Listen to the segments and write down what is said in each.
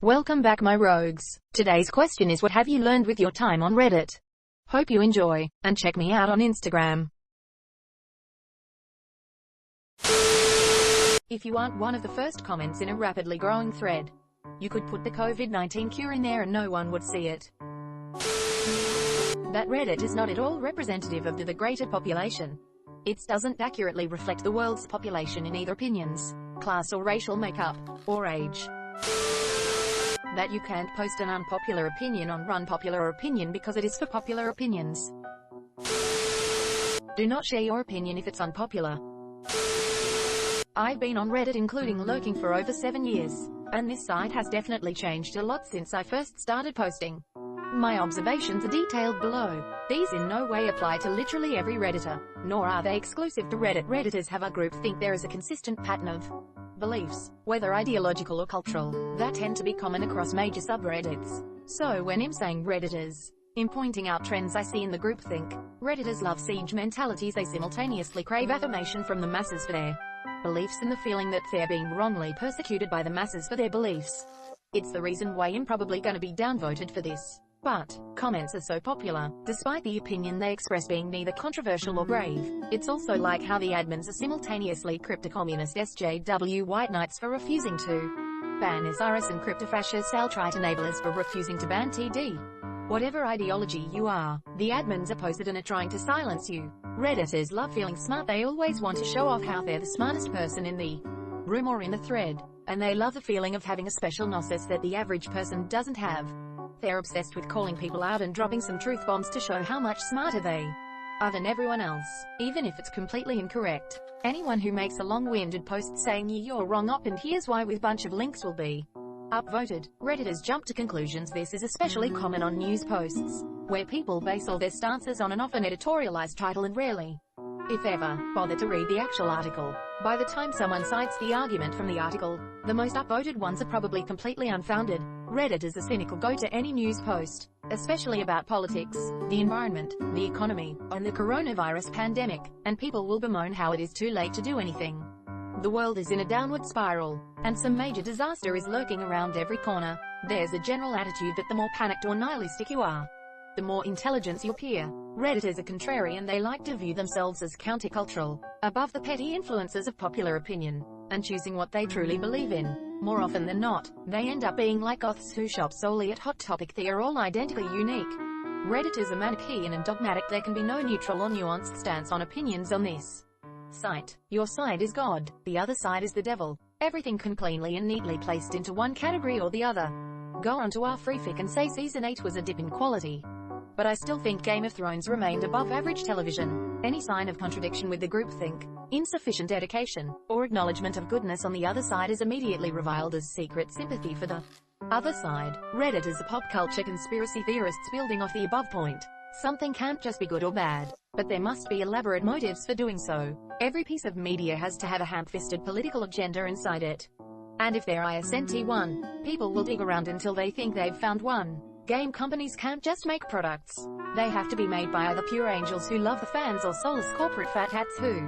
Welcome back, my rogues. Today's question is, what have you learned with your time on Reddit? Hope you enjoy, and check me out on Instagram. If you aren't one of the first comments in a rapidly growing thread, you could put the COVID-19 cure in there and no one would see it. That Reddit is not at all representative of the greater population. It doesn't accurately reflect the world's population in either opinions, class or racial makeup, or age. That you can't post an unpopular opinion on Unpopular Opinion because it is for popular opinions. Do not share your opinion if it's unpopular. I've been on Reddit, including lurking, for over 7 years, and this site has definitely changed a lot since I first started posting. My observations are detailed below. These in no way apply to literally every Redditor, nor are they exclusive to Reddit. Redditors have a groupthink. There is a consistent pattern of beliefs, whether ideological or cultural, that tend to be common across major subreddits. So when I'm saying Redditors, in pointing out trends I see in the groupthink, Redditors love siege mentalities. They simultaneously crave affirmation from the masses for their beliefs and the feeling that they're being wrongly persecuted by the masses for their beliefs. It's the reason why I'm probably gonna be downvoted for this. But comments are so popular, despite the opinion they express being neither controversial or grave. It's also like how the admins are simultaneously crypto-communist SJW white knights for refusing to ban SRS and crypto-fascist alt-right enablers for refusing to ban TD. Whatever ideology you are, the admins are posted and are trying to silence you. Redditors love feeling smart. They always want to show off how they're the smartest person in the room or in the thread. And they love the feeling of having a special gnosis that the average person doesn't have. They're obsessed with calling people out and dropping some truth bombs to show how much smarter they are than everyone else, even if it's completely incorrect. Anyone who makes a long-winded post saying you're wrong up and here's why with bunch of links will be upvoted. Redditors jump to conclusions. This is especially common on news posts, where people base all their stances on an often editorialized title and rarely, if ever, bother to read the actual article. By the time someone cites the argument from the article, the most upvoted ones are probably completely unfounded. Reddit is a cynical go to any news post, especially about politics, the environment, the economy, and the coronavirus pandemic, and people will bemoan how it is too late to do anything. The world is in a downward spiral, and some major disaster is lurking around every corner. There's a general attitude that the more panicked or nihilistic you are, the more intelligence you appear. Redditors are contrarian. They like to view themselves as countercultural, above the petty influences of popular opinion, and choosing what they truly believe in. More often than not, they end up being like goths who shop solely at Hot Topic. They are all identically unique. Redditors are Manichaean and dogmatic. There can be no neutral or nuanced stance on opinions on this site. Your side is God, the other side is the devil. Everything can cleanly and neatly placed into one category or the other. Go onto our freefic and say Season 8 was a dip in quality, but I still think Game of Thrones remained above average television. Any sign of contradiction with the groupthink, insufficient dedication, or acknowledgement of goodness on the other side is immediately reviled as secret sympathy for the other side. Redditors are pop culture conspiracy theorists building off the above point. Something can't just be good or bad, but there must be elaborate motives for doing so. Every piece of media has to have a ham-fisted political agenda inside it. And if there isn't one, people will dig around until they think they've found one. Game companies can't just make products. They have to be made by either pure angels who love the fans or soulless corporate fat hats who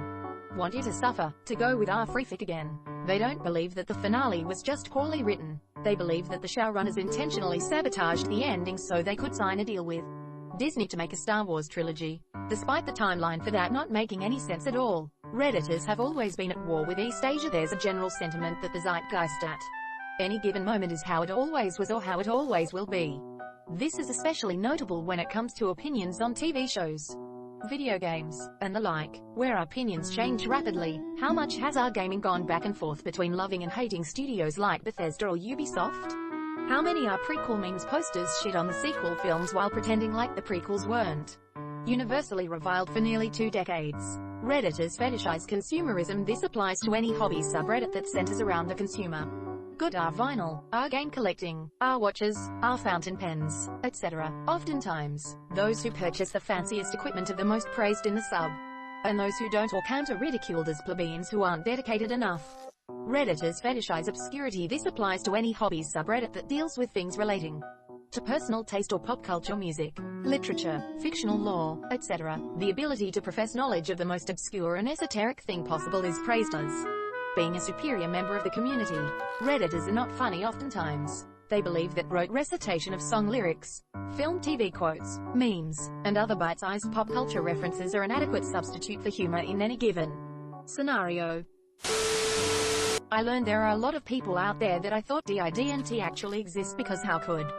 want you to suffer. To go with our freefic again, they don't believe that the finale was just poorly written. They believe that the showrunners intentionally sabotaged the ending so they could sign a deal with Disney to make a Star Wars trilogy, despite the timeline for that not making any sense at all. Redditors have always been at war with East Asia. There's a general sentiment that the zeitgeist at any given moment is how it always was or how it always will be. This is especially notable when it comes to opinions on TV shows, video games, and the like, where opinions change rapidly. How much has our gaming gone back and forth between loving and hating studios like Bethesda or Ubisoft? How many are prequel memes posters shit on the sequel films while pretending like the prequels weren't universally reviled for nearly 2 decades? Redditors fetishize consumerism. This applies to any hobby subreddit that centers around the consumer good. Our vinyl, our game collecting, our watches, our fountain pens, etc. Oftentimes, those who purchase the fanciest equipment are the most praised in the sub, and those who don't or can't are ridiculed as plebeians who aren't dedicated enough. Redditors fetishize obscurity. This applies to any hobby subreddit that deals with things relating to personal taste or pop culture, music, literature, fictional lore, etc. The ability to profess knowledge of the most obscure and esoteric thing possible is praised as being a superior member of the community. Redditors are not funny oftentimes. They believe that rote recitation of song lyrics, film TV quotes, memes, and other bite-sized pop culture references are an adequate substitute for humor in any given scenario. I learned there are a lot of people out there that I thought didn't actually exist because how could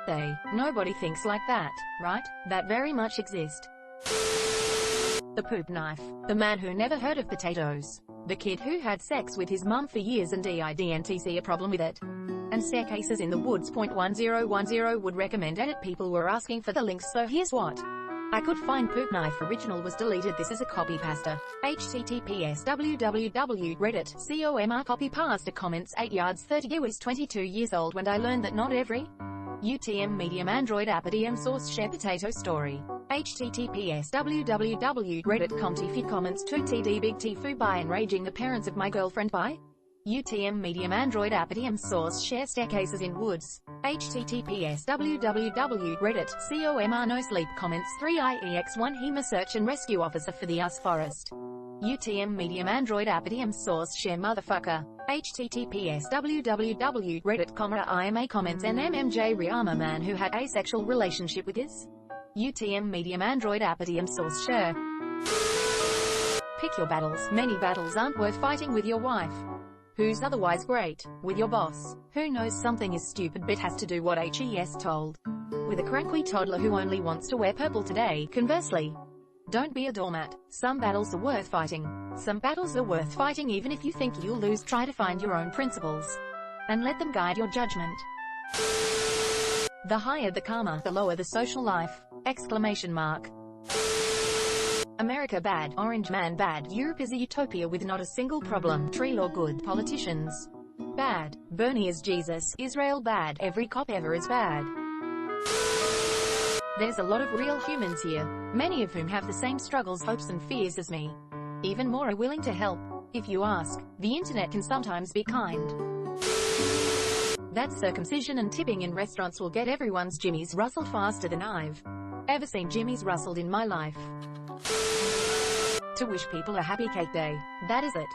they? Nobody thinks like that, right? That very much exist. The poop knife. The man who never heard of potatoes. The kid who had sex with his mum for years and didn't see a problem with it. And staircases in the woods. 1010 would recommend edit. People were asking for the links, so here's what I could find. Poop knife original was deleted. This is a copy pasta. https www.reddit.com copy pasta comments 8 yards 30. I was 22 years old when I learned that not every UTM medium Android app DM source share potato story. https www.reddit.com tfy comments 2td big tfu by enraging the parents of my girlfriend by UTM medium Android app DM source share staircases in woods. https www.reddit.com no sleep comments 3iex1 HEMA search and rescue officer for the US Forest. UTM medium Android app DM source share motherfucker. https www.reddit.com IMA comments NMMJ Riyama man who had asexual relationship with his UTM medium Android app DM source share. Pick your battles. Many battles aren't worth fighting with your wife, who's otherwise great, with your boss, who knows something is stupid but has to do what HES told, with a cranky toddler who only wants to wear purple today. Conversely, don't be a doormat. Some battles are worth fighting. Some battles are worth fighting even if you think you'll lose. Try to find your own principles and let them guide your judgment. The higher the karma, the lower the social life! Exclamation mark. America bad, Orange man bad, Europe is a utopia with not a single problem, tree law good, politicians bad, Bernie is Jesus, Israel bad, every cop ever is bad. There's a lot of real humans here, many of whom have the same struggles, hopes and fears as me. Even more are willing to help. If you ask, the internet can sometimes be kind. That circumcision and tipping in restaurants will get everyone's jimmies rustled faster than I've ever seen jimmies rustled in my life. To wish people a happy cake day. That is it.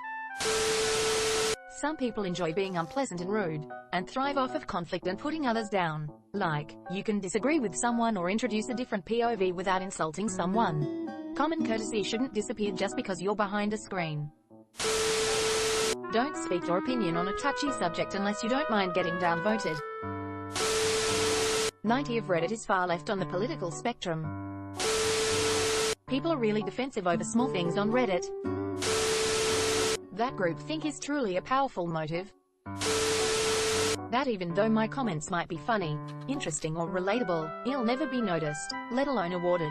Some people enjoy being unpleasant and rude, and thrive off of conflict and putting others down. Like, you can disagree with someone or introduce a different POV without insulting someone. Common courtesy shouldn't disappear just because you're behind a screen. Don't speak your opinion on a touchy subject unless you don't mind getting downvoted. 90% of Reddit is far left on the political spectrum. People are really defensive over small things on Reddit. That groupthink is truly a powerful motive. That even though my comments might be funny, interesting or relatable, it'll never be noticed, let alone awarded.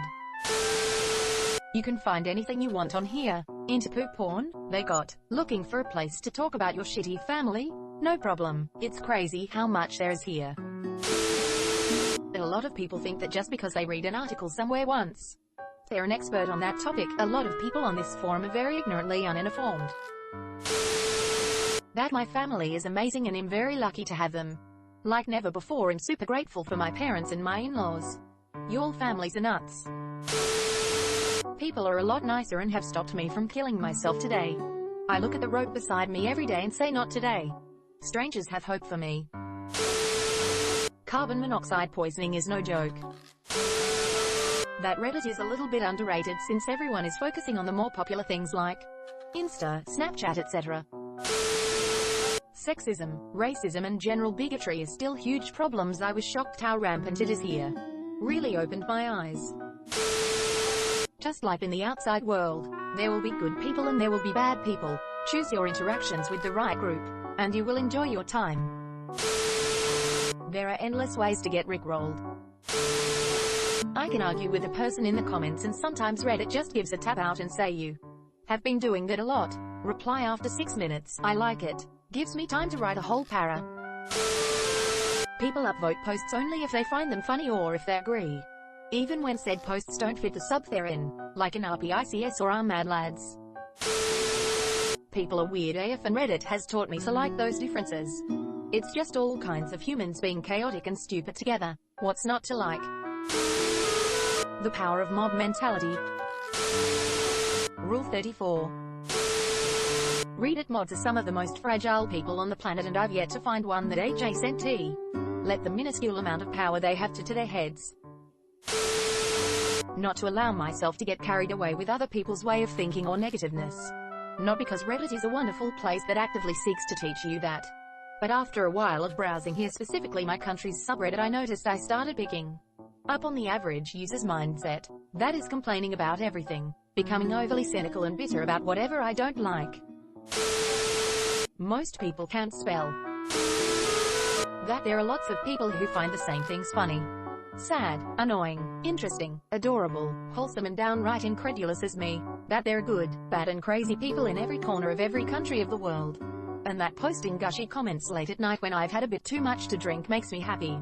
You can find anything you want on here. Into poop porn? They got. Looking for a place to talk about your shitty family? No problem. It's crazy how much there is here. A lot of people think that just because they read an article somewhere once, they're an expert on that topic. A lot of people on this forum are very ignorantly uninformed. That my family is amazing and I'm very lucky to have them. Like never before, and super grateful for my parents and my in-laws. Your families are nuts. People are a lot nicer and have stopped me from killing myself today. I look at the rope beside me every day and say not today. Strangers have hope for me. Carbon monoxide poisoning is no joke. That Reddit is a little bit underrated since everyone is focusing on the more popular things like Insta, Snapchat, etc. Sexism, racism and general bigotry is still huge problems. I was shocked how rampant it is here. Really opened my eyes. Just like in the outside world, there will be good people and there will be bad people. Choose your interactions with the right group, and you will enjoy your time. There are endless ways to get rickrolled. I can argue with a person in the comments, and sometimes Reddit just gives a tap out and say you have been doing that a lot. Reply after 6 minutes. I like it. Gives me time to write a whole para. People upvote posts only if they find them funny or if they agree, even when said posts don't fit the sub they're in, like an RPICS or Mad Lads. People are weird AF, and Reddit has taught me to like those differences. It's just all kinds of humans being chaotic and stupid together. What's not to like? The power of mob mentality. Rule 34. Reddit mods are some of the most fragile people on the planet, and I've yet to find one that HA sent T. let the minuscule amount of power they have to their heads. Not to allow myself to get carried away with other people's way of thinking or negativeness. Not because Reddit is a wonderful place that actively seeks to teach you that. But after a while of browsing here, specifically my country's subreddit, I noticed I started picking up on the average user's mindset. That is complaining about everything, becoming overly cynical and bitter about whatever I don't like. Most people can't spell. That there are lots of people who find the same things funny, sad, annoying, interesting, adorable, wholesome and downright incredulous as me. That there are good, bad and crazy people in every corner of every country of the world. And that posting gushy comments late at night when I've had a bit too much to drink makes me happy.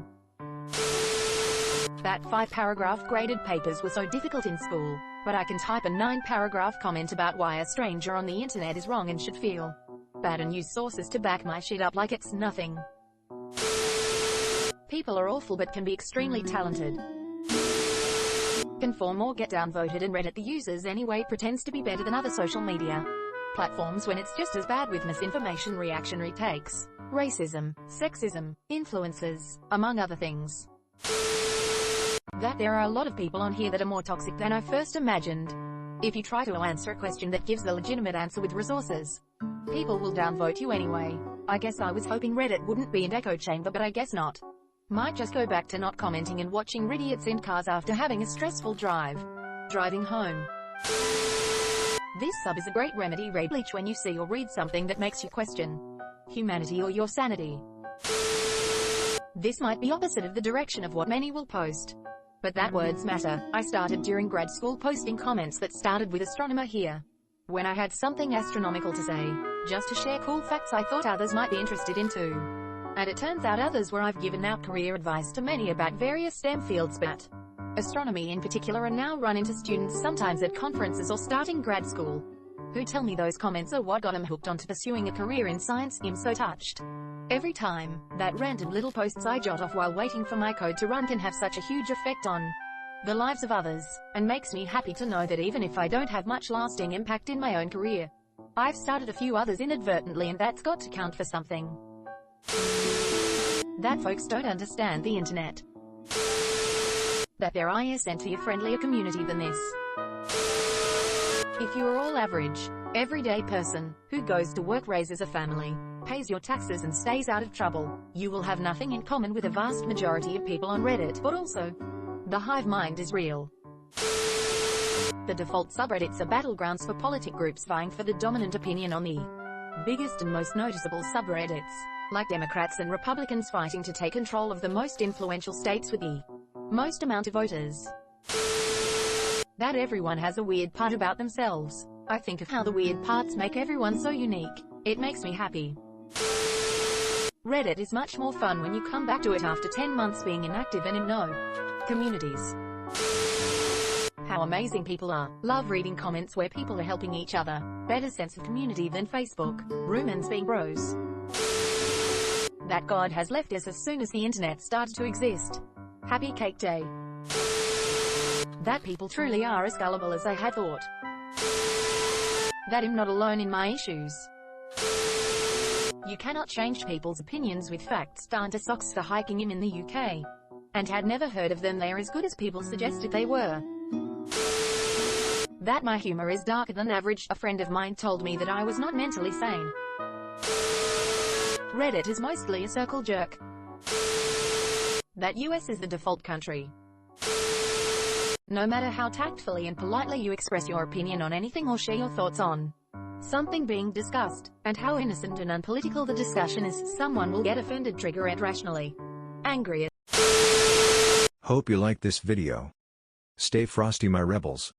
That 5-paragraph graded papers were so difficult in school, but I can type a 9-paragraph comment about why a stranger on the internet is wrong and should feel bad and use sources to back my shit up like it's nothing. People are awful but can be extremely talented. Conform or get downvoted, and Reddit, the users anyway, pretends to be better than other social media platforms when it's just as bad, with misinformation, reactionary takes, racism, sexism, influences, among other things. That there are a lot of people on here that are more toxic than I first imagined. If you try to answer a question that gives a legitimate answer with resources, people will downvote you anyway. I guess I was hoping Reddit wouldn't be an echo chamber, but I guess not. Might just go back to not commenting and watching idiots in cars after having a stressful drive. Driving home. This sub is a great remedy. Rage bleach when you see or read something that makes you question humanity or your sanity. This might be opposite of the direction of what many will post, but that words matter. I started during grad school posting comments that started with astronomer here, when I had something astronomical to say, just to share cool facts I thought others might be interested in too. And it turns out others where I've given out career advice to many about various STEM fields, but astronomy in particular, and now run into students sometimes at conferences or starting grad school, who tell me those comments are what got them hooked onto pursuing a career in science. I'm so touched. Every time, that random little posts I jot off while waiting for my code to run can have such a huge effect on the lives of others, and makes me happy to know that even if I don't have much lasting impact in my own career, I've started a few others inadvertently, and that's got to count for something. That folks don't understand the internet. That there is a friendlier community than this. If you are all average, everyday person, who goes to work, raises a family, pays your taxes and stays out of trouble, you will have nothing in common with a vast majority of people on Reddit. But also, the hive mind is real. The default subreddits are battlegrounds for politic groups vying for the dominant opinion on the biggest and most noticeable subreddits, like Democrats and Republicans fighting to take control of the most influential states with the most amount of voters. That everyone has a weird part about themselves. I think of how the weird parts make everyone so unique. It makes me happy. Reddit is much more fun when you come back to it after 10 months being inactive and in no communities. How amazing people are. Love reading comments where people are helping each other. Better sense of community than Facebook. Rumans being bros. That God has left us as soon as the internet started to exist. Happy Cake Day. That people truly are as gullible as I had thought. That I'm not alone in my issues. You cannot change people's opinions with facts. Darn to socks for hiking him in the UK. And had never heard of them. They are as good as people suggested they were. That my humor is darker than average. A friend of mine told me that I was not mentally sane. Reddit is mostly a circle jerk. That US is the default country. No matter how tactfully and politely you express your opinion on anything or share your thoughts on something being discussed, and how innocent and unpolitical the discussion is, someone will get offended, trigger it rationally angry. Hope you liked this video. Stay frosty, my rebels.